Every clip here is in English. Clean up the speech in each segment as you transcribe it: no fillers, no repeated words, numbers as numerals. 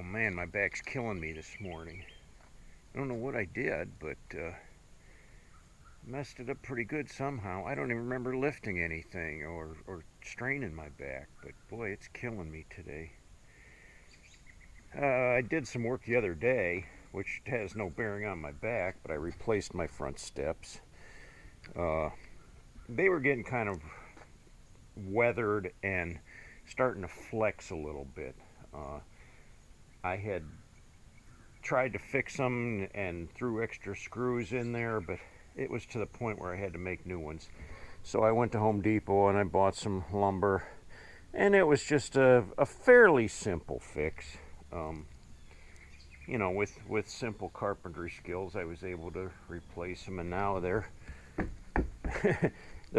man, my back's killing me this morning. I don't know what I did, but messed it up pretty good somehow. I don't even remember lifting anything or straining my back, but boy, it's killing me today. I did some work the other day, which has no bearing on my back, but I replaced my front steps. Uh, they were getting kind of weathered and starting to flex a little bit. I had tried to fix them and threw extra screws in there, but it was to the point where I had to make new ones. So I went to Home Depot and I bought some lumber, and it was just a fairly simple fix. Um, with simple carpentry skills, I was able to replace them, and now they're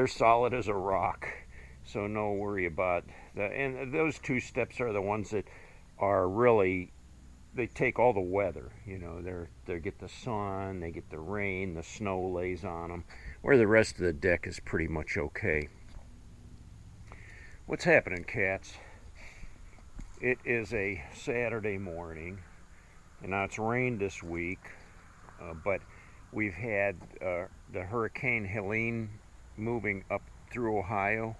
solid as a rock. So no worry about that. And those two steps are the ones that are really, they take all the weather. They get the sun, they get the rain, the snow lays on them, where the rest of the deck is pretty much okay. What's happening, cats? It is a Saturday morning, and now it's rained this week, but we've had the Hurricane Helene moving up through Ohio,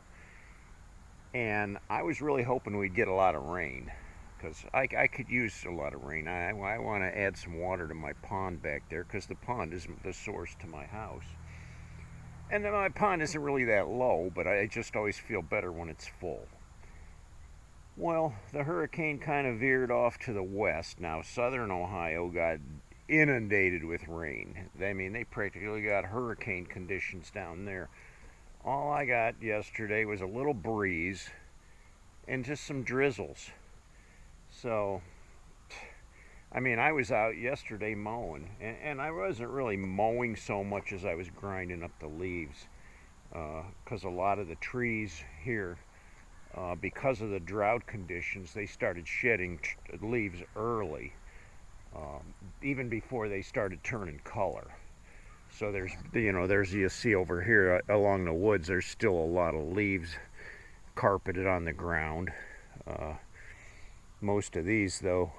and I was really hoping we'd get a lot of rain, because I could use a lot of rain. I want to add some water to my pond back there, because the pond isn't the source to my house. And then my pond isn't really that low, but I just always feel better when it's full. Well, the hurricane kind of veered off to the west. Now, southern Ohio got inundated with rain. I mean, they practically got hurricane conditions down there. All I got yesterday was a little breeze and just some drizzles. So, I mean, I was out yesterday mowing, and I wasn't really mowing so much as I was grinding up the leaves, because a lot of the trees here, because of the drought conditions, they started shedding leaves early, even before they started turning color. So there's you see over here along the woods, there's still a lot of leaves carpeted on the ground. Most of these, though,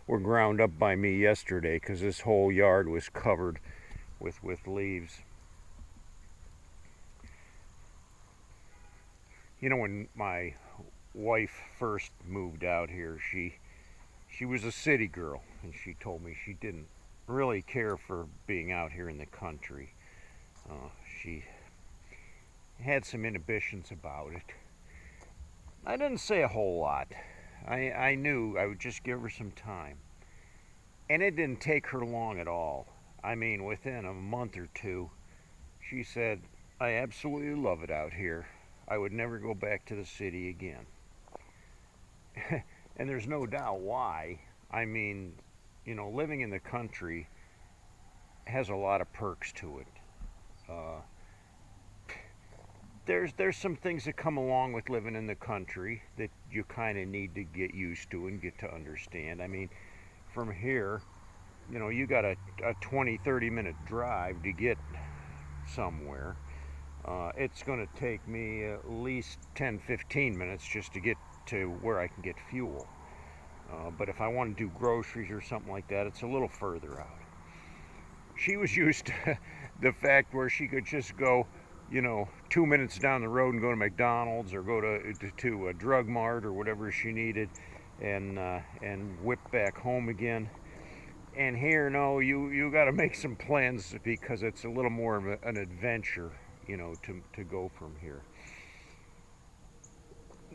were ground up by me yesterday, because this whole yard was covered with leaves. When my wife first moved out here, she was a city girl, and she told me she didn't really care for being out here in the country. She had some inhibitions about it. I didn't say a whole lot. I knew I would just give her some time. And it didn't take her long at all. I mean, within a month or two, she said, "I absolutely love it out here. I would never go back to the city again." And there's no doubt why. I mean, living in the country has a lot of perks to it. Uh, there's some things that come along with living in the country that you kind of need to get used to and get to understand. I mean, from here, you got a 20-30 minute drive to get somewhere. It's going to take me at least 10-15 minutes just to get to where I can get fuel. But if I want to do groceries or something like that, it's a little further out. She was used to the fact where she could just go, 2 minutes down the road and go to McDonald's or go to a drug mart or whatever she needed, and whip back home again. And here, no, you got to make some plans, because it's a little more of an adventure, to go from here.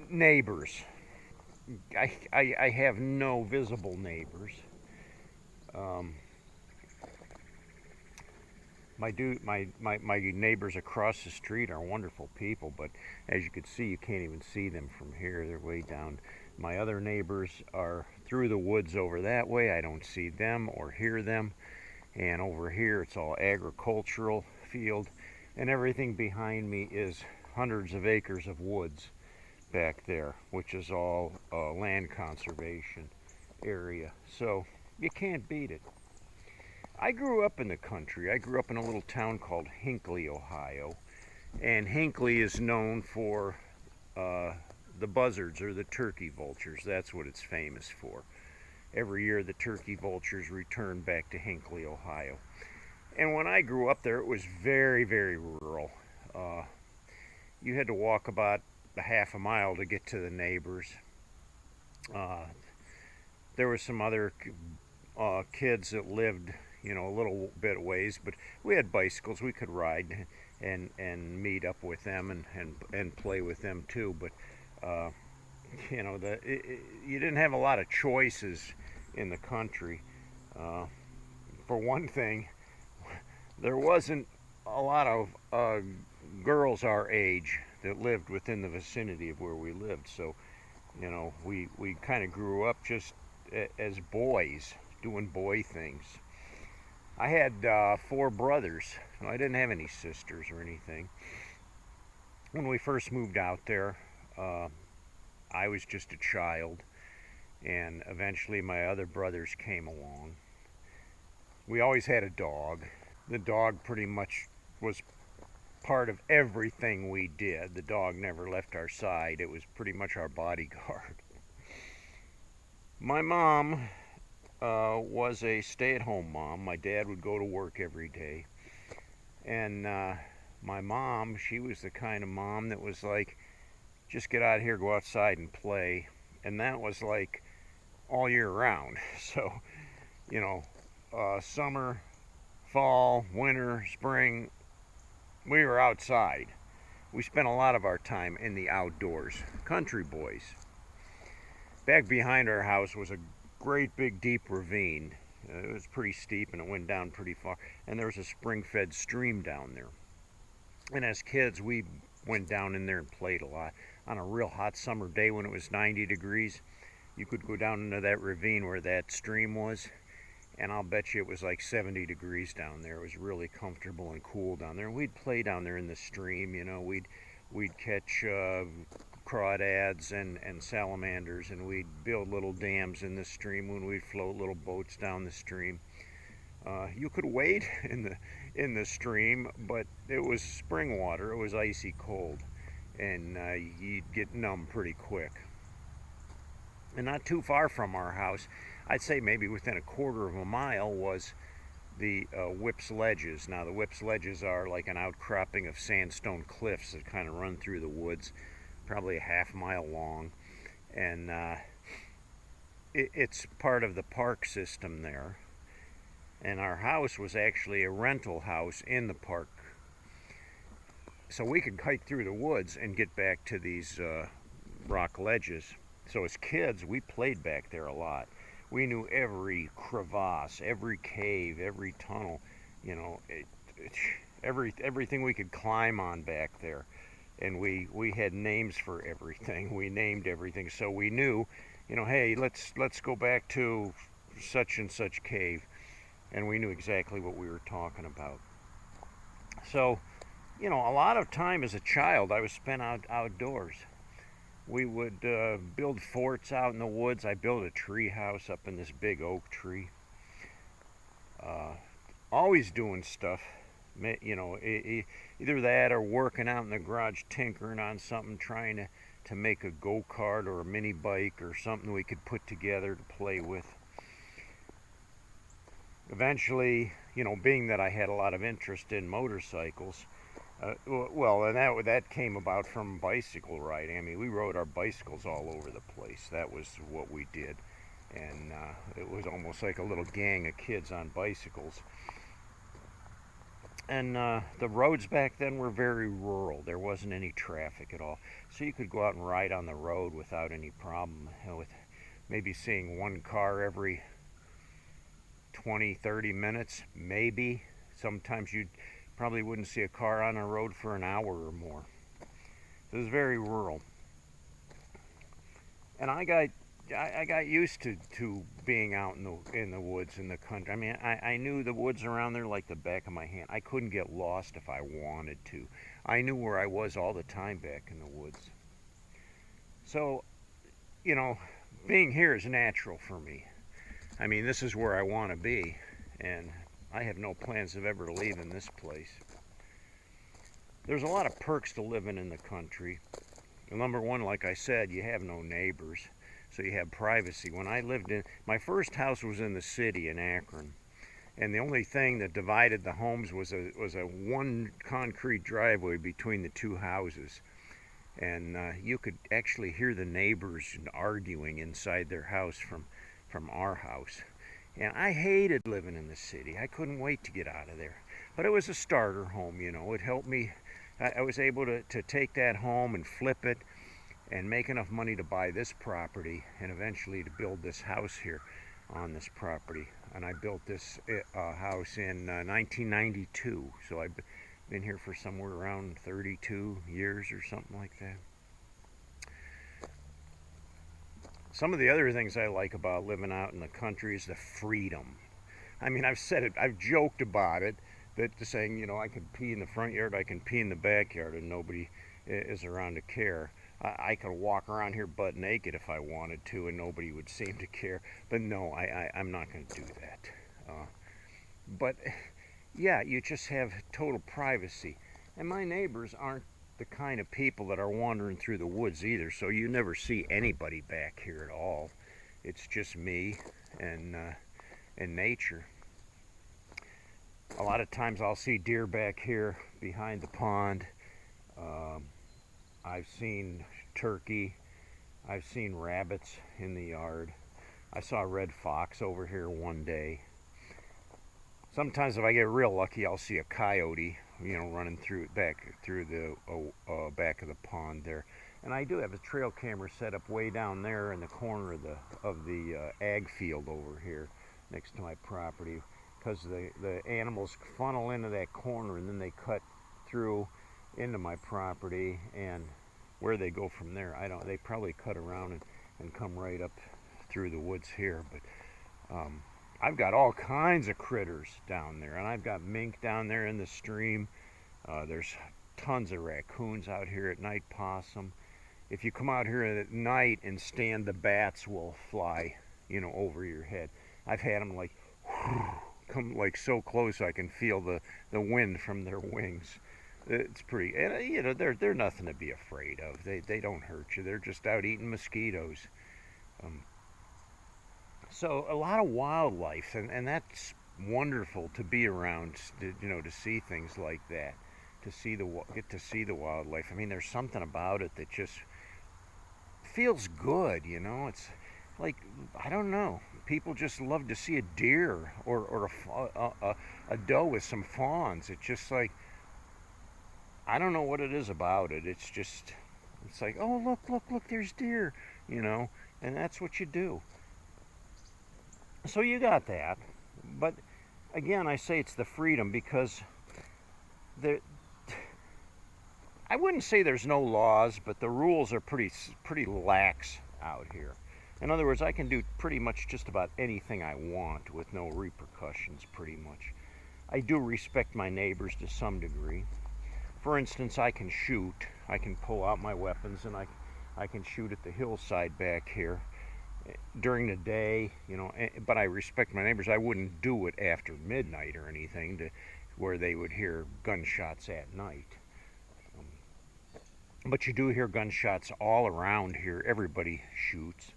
Neighbors. I have no visible neighbors. My neighbors across the street are wonderful people, but as you can see, you can't even see them from here. They're way down. My other neighbors are through the woods over that way. I don't see them or hear them. And over here, it's all agricultural field, and everything behind me is hundreds of acres of woods back there, which is all land conservation area. So you can't beat it. I grew up in the country. I grew up in a little town called Hinckley, Ohio, and Hinckley is known for the buzzards, or the turkey vultures. That's what it's famous for. every year the turkey vultures return back to Hinckley, Ohio. And when I grew up there, it was very, very rural. Uh, you had to walk about a half a mile to get to the neighbors. Uh, there were some other kids that lived, a little bit ways, but we had bicycles. We could ride and meet up with them and play with them too. But you didn't have a lot of choices in the country. Uh, for one thing, there wasn't a lot of girls our age that lived within the vicinity of where we lived. So, we kind of grew up just as boys, doing boy things. I had 4 brothers. I didn't have any sisters or anything. When we first moved out there, I was just a child, and eventually my other brothers came along. We always had a dog. The dog pretty much was part of everything we did. The dog never left our side. It was pretty much our bodyguard. My mom was a stay-at-home mom. My dad would go to work every day. And my mom, she was the kind of mom that was like, just get out here, go outside and play. And that was like all year round. So, summer, fall, winter, spring, we were outside. We spent a lot of our time in the outdoors. Country boys. Back behind our house was a great big deep ravine. It was pretty steep and it went down pretty far. And there was a spring-fed stream down there. And as kids, we went down in there and played a lot. On a real hot summer day when it was 90 degrees, you could go down into that ravine where that stream was, and I'll bet you it was like 70 degrees down there. It was really comfortable and cool down there. And we'd play down there in the stream. We'd catch crawdads and salamanders, and we'd build little dams in the stream when we'd float little boats down the stream. You could wade in the stream, but it was spring water. It was icy cold, and you'd get numb pretty quick. And not too far from our house, I'd say maybe within a quarter of a mile, was the Whips Ledges. Now, the Whips Ledges are like an outcropping of sandstone cliffs that kind of run through the woods, probably a half mile long. And it's part of the park system there. And our house was actually a rental house in the park. So we could hike through the woods and get back to these rock ledges. So as kids, we played back there a lot. We knew every crevasse, every cave, every tunnel, everything we could climb on back there. And we had names for everything. We named everything, so we knew, hey, let's go back to such and such cave. And we knew exactly what we were talking about. So, a lot of time as a child I was spent outdoors. We would build forts out in the woods. I built a tree house up in this big oak tree. Always doing stuff, either that or working out in the garage, tinkering on something, trying to make a go-kart or a mini bike or something we could put together to play with. Eventually, being that I had a lot of interest in motorcycles, and that came about from bicycle riding. I mean, we rode our bicycles all over the place. That was what we did. And it was almost like a little gang of kids on bicycles. And the roads back then were very rural. There wasn't any traffic at all. So you could go out and ride on the road without any problem, with maybe seeing one car every 20, 30 minutes, maybe. Sometimes you probably wouldn't see a car on the road for an hour or more. It was very rural. And I got used to being out in the woods in the country. I mean, I knew the woods around there like the back of my hand. I couldn't get lost if I wanted to. I knew where I was all the time back in the woods. So, being here is natural for me. I mean, this is where I want to be, and I have no plans of ever leaving this place. There's a lot of perks to living in the country. Number one, like I said, you have no neighbors. so you have privacy. When I lived in, my first house was in the city in Akron, and the only thing that divided the homes was a one concrete driveway between the two houses, and you could actually hear the neighbors arguing inside their house from our house. And I hated living in the city. I couldn't wait to get out of there. But it was a starter home, you know. It helped me. I was able to take that home and flip it and make enough money to buy this property and eventually to build this house here on this property. And I built this house in 1992. So I've been here for somewhere around 32 years or something like that. Some of the other things I like about living out in the country is the freedom. I mean, I've said it, I've joked about it, that saying, you know, I can pee in the front yard, I can pee in the backyard, and nobody is around to care. I could walk around here butt naked if I wanted to, and nobody would seem to care. But no, I'm not going to do that. But yeah, you just have total privacy. And my neighbors aren't the kind of people that are wandering through the woods either, so you never see anybody back here at all. It's just me and nature. A lot of times I'll see deer back here behind the pond. I've seen turkey. I've seen rabbits in the yard. I saw a red fox over here one day. Sometimes if I get real lucky, I'll see a coyote, you know, running back through the back of the pond there. And I do have a trail camera set up way down there in the corner of the ag field over here next to my property, because the animals funnel into that corner and then they cut through into my property, and where they go from there, I don't. They probably cut around and come right up through the woods here, but I've got all kinds of critters down there, and I've got mink down there in the stream. There's tons of raccoons out here at night, possum. If you come out here at night and stand, the bats will fly, you know, over your head. I've had them like come like so close I can feel the wind from their wings. It's pretty, and you know, they're nothing to be afraid of. They don't hurt you. They're just out eating mosquitoes. So a lot of wildlife, and that's wonderful to be around, you know, to see things like that, get to see the wildlife. I mean, there's something about it that just feels good, you know. It's like, I don't know, people just love to see a deer or a doe with some fawns. It's just like, I don't know what it is about it. It's just, it's like, oh, look, there's deer, you know, and that's what you do. So you got that, but again, I say it's the freedom, because I wouldn't say there's no laws, but the rules are pretty lax out here. In other words, I can do pretty much just about anything I want with no repercussions, pretty much. I do respect my neighbors to some degree. For instance, I can shoot. I can pull out my weapons and I can shoot at the hillside back here during the day, you know, but I respect my neighbors. I wouldn't do it after midnight or anything where they would hear gunshots at night. But you do hear gunshots all around here. Everybody shoots.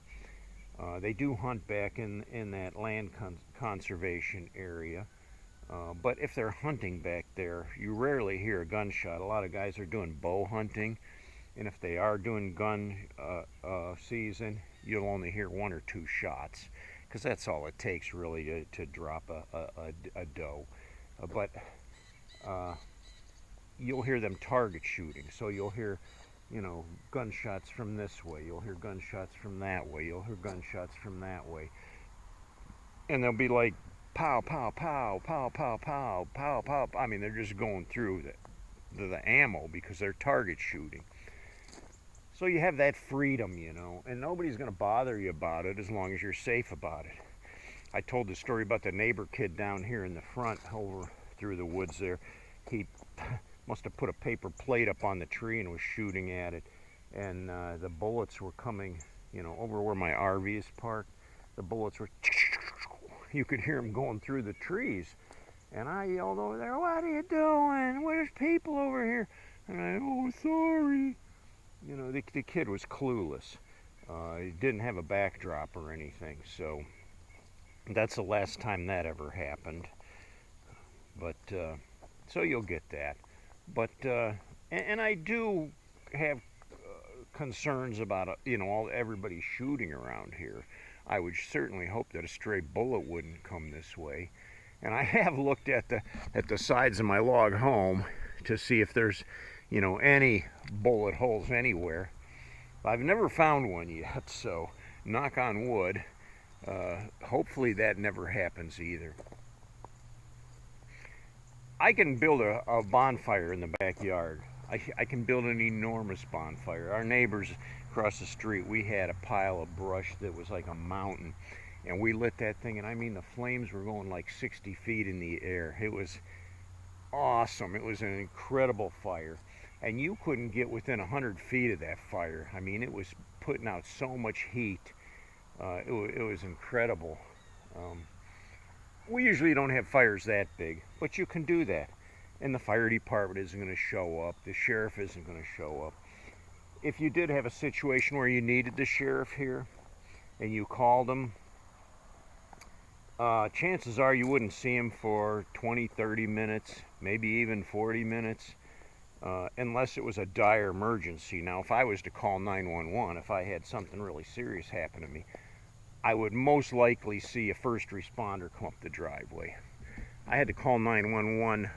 They do hunt back in that land conservation area. But if they're hunting back there, you rarely hear a gunshot. A lot of guys are doing bow hunting, and if they are doing gun season, you'll only hear one or two shots, because that's all it takes really to drop a doe. But you'll hear them target shooting, so you'll hear, you know, gunshots from this way, you'll hear gunshots from that way, you'll hear gunshots from that way, and they'll be like pow, pow, pow, pow, pow, pow, pow, pow. I mean, they're just going through the ammo because they're target shooting. So you have that freedom, you know, and nobody's going to bother you about it as long as you're safe about it. I told the story about the neighbor kid down here in the front over through the woods there. He must have put a paper plate up on the tree and was shooting at it, and the bullets were coming, you know, over where my RV is parked. The bullets were, you could hear them going through the trees, and I yelled over there, "What are you doing? There's people over here." And I, "Oh, sorry." You know, the kid was clueless. It didn't have a backdrop or anything, so that's the last time that ever happened. But so you'll get that. But and I do have concerns about all everybody shooting around here. I would certainly hope that a stray bullet wouldn't come this way. And I have looked at the sides of my log home to see if there's any bullet holes anywhere. I've never found one yet, so knock on wood. Hopefully that never happens either. I can build a bonfire in the backyard. I can build an enormous bonfire. Our neighbors across the street, we had a pile of brush that was like a mountain, and we lit that thing, and I mean the flames were going like 60 feet in the air. It was awesome. It was an incredible fire, and you couldn't get within 100 feet of that fire. I mean, it was putting out so much heat. It was incredible. We usually don't have fires that big, but you can do that. And the fire department isn't going to show up. The sheriff isn't going to show up. If you did have a situation where you needed the sheriff here and you called him, chances are you wouldn't see him for 20, 30 minutes, maybe even 40 minutes, unless it was a dire emergency. Now, if I was to call 911, if I had something really serious happen to me, I would most likely see a first responder come up the driveway. I had to call 911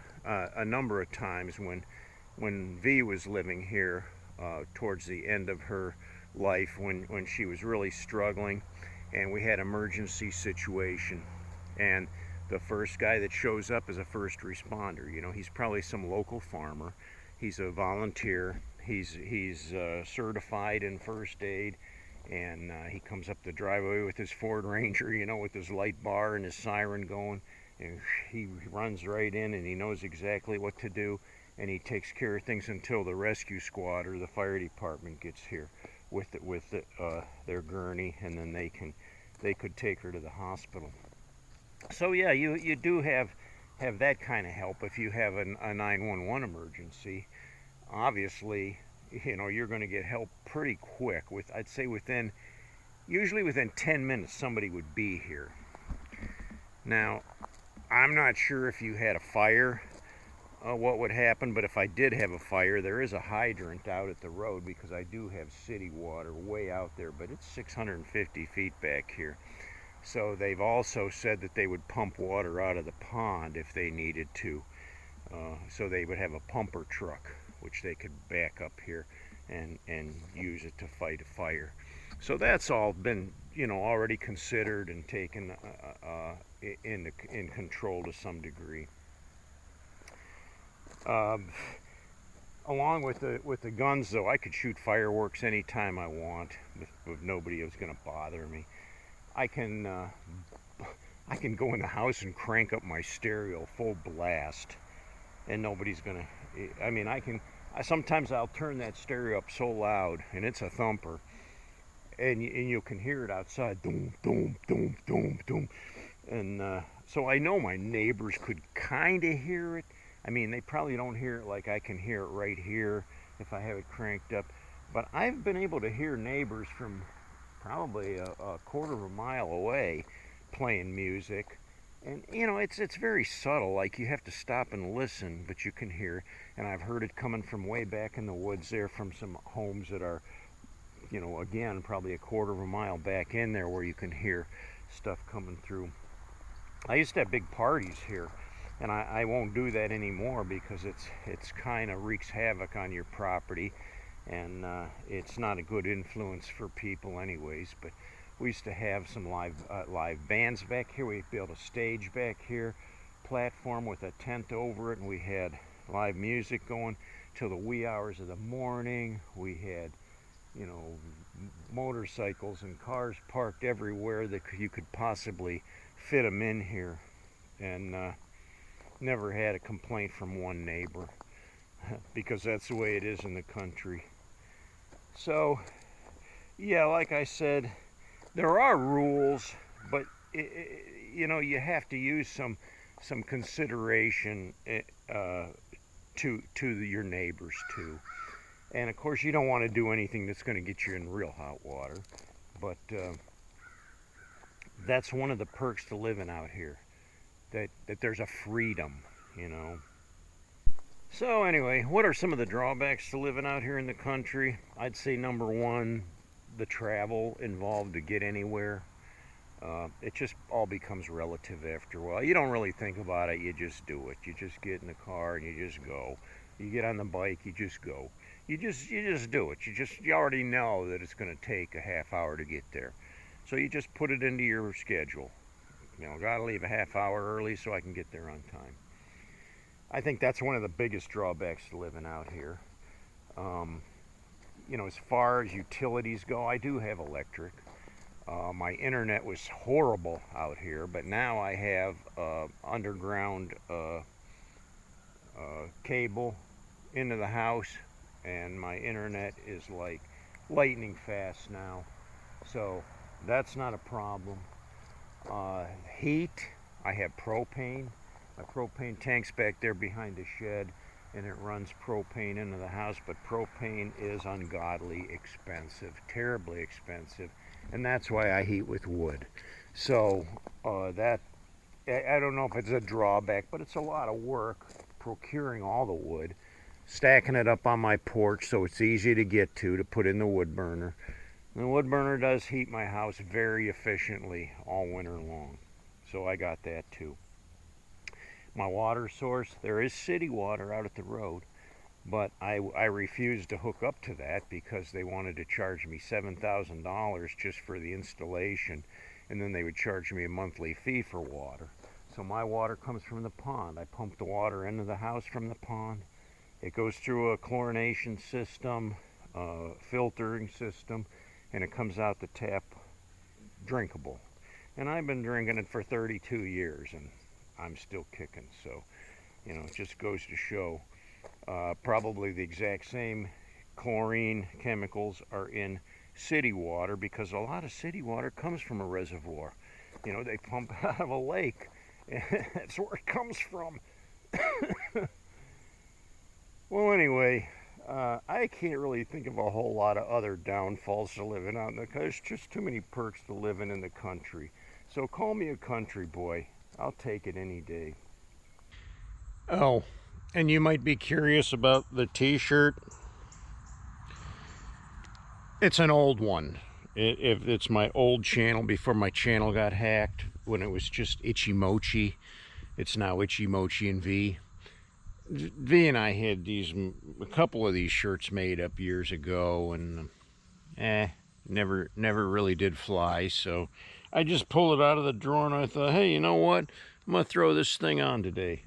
a number of times when V was living here towards the end of her life, when she was really struggling, and we had an emergency situation. And the first guy that shows up is a first responder. He's probably some local farmer. He's a volunteer. He's certified in first aid. And he comes up the driveway with his Ford Ranger, with his light bar and his siren going, and he runs right in, and he knows exactly what to do, and he takes care of things until the rescue squad or the fire department gets here with their gurney, and then they could take her to the hospital. So yeah, you do have that kind of help if you have a 911 emergency. Obviously, you're going to get help pretty quick. I'd say usually within 10 minutes somebody would be here. Now, I'm not sure if you had a fire what would happen, but if I did have a fire, there is a hydrant out at the road because I do have city water way out there, but it's 650 feet back here. So they've also said that they would pump water out of the pond if they needed to. So they would have a pumper truck, which they could back up here and use it to fight a fire. So that's all been already considered and taken in control to some degree. Along with the guns, though, I could shoot fireworks anytime I want with nobody who's going to bother me. I can go in the house and crank up my stereo full blast, and nobody's going to. I mean, sometimes I'll turn that stereo up so loud, and it's a thumper, and you can hear it outside, doom, doom, doom, doom, doom, and so I know my neighbors could kind of hear it. I mean, they probably don't hear it like I can hear it right here if I have it cranked up, but I've been able to hear neighbors from probably a quarter of a mile away playing music. And it's very subtle, like you have to stop and listen, but you can hear. And I've heard it coming from way back in the woods there, from some homes that are again probably a quarter of a mile back in there, where you can hear stuff coming through. I used to have big parties here, and I won't do that anymore because it's kind of wreaks havoc on your property, and it's not a good influence for people anyways. But we used to have some live bands back here. We built a stage back here, platform with a tent over it, and we had live music going till the wee hours of the morning. We had motorcycles and cars parked everywhere that you could possibly fit them in here, and never had a complaint from one neighbor because that's the way it is in the country. So yeah, like I said, there are rules, but you have to use some consideration to your neighbors too. And of course you don't want to do anything that's going to get you in real hot water, but that's one of the perks to living out here, that there's a freedom, you know. So anyway, what are some of the drawbacks to living out here in the country? I'd say number one, the travel involved to get anywhere. It just all becomes relative after a while. You don't really think about it, you just do it. You just get in the car and you just go. You get on the bike, you just go. You just do it. You already know that it's going to take a half hour to get there. So you just put it into your schedule. You know, gotta leave a half hour early so I can get there on time. I think that's one of the biggest drawbacks to living out here. You know, as far as utilities go, I do have electric. My internet was horrible out here, but now I have underground cable into the house, and my internet is like lightning fast now. So that's not a problem. Heat, I have propane. My propane tank's back there behind the shed, and it runs propane into the house, but propane is ungodly expensive, terribly expensive, and that's why I heat with wood. So that, I don't know if it's a drawback, but it's a lot of work procuring all the wood, stacking it up on my porch so it's easy to get to put in the wood burner. And the wood burner does heat my house very efficiently all winter long, so I got that too. My water source, there is city water out at the road, but I refused to hook up to that because they wanted to charge me $7,000 just for the installation, and then they would charge me a monthly fee for water. So my water comes from the pond. I pump the water into the house from the pond. It goes through a chlorination system, filtering system, and it comes out the tap drinkable. And I've been drinking it for 32 years, and I'm still kicking. So, you know, it just goes to show probably the exact same chlorine chemicals are in city water, because a lot of city water comes from a reservoir. You know, they pump out of a lake. That's where it comes from. Well, anyway, I can't really think of a whole lot of other downfalls to living out in the country. There's just too many perks to living in the country. So call me a country boy. I'll take it any day. Oh, and you might be curious about the t-shirt. It's an old one. It's my old channel before my channel got hacked, when it was just Itchymoche. It's now Itchymoche and V. V and I had a couple of these shirts made up years ago, and never really did fly. So I just pulled it out of the drawer and I thought, hey, you know what? I'm gonna throw this thing on today.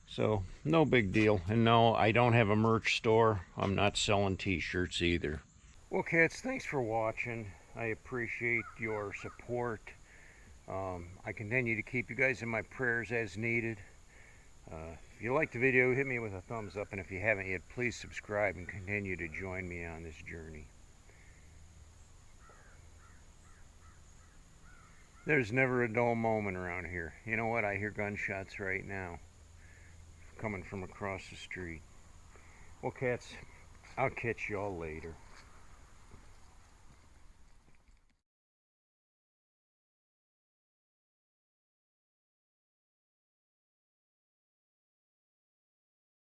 So no big deal. And no, I don't have a merch store. I'm not selling t-shirts either. Well, cats, thanks for watching. I appreciate your support. I continue to keep you guys in my prayers as needed. If you liked the video, hit me with a thumbs up, and if you haven't yet, please subscribe and continue to join me on this journey. There's never a dull moment around here. You know what? I hear gunshots right now coming from across the street. Well, cats, I'll catch y'all later.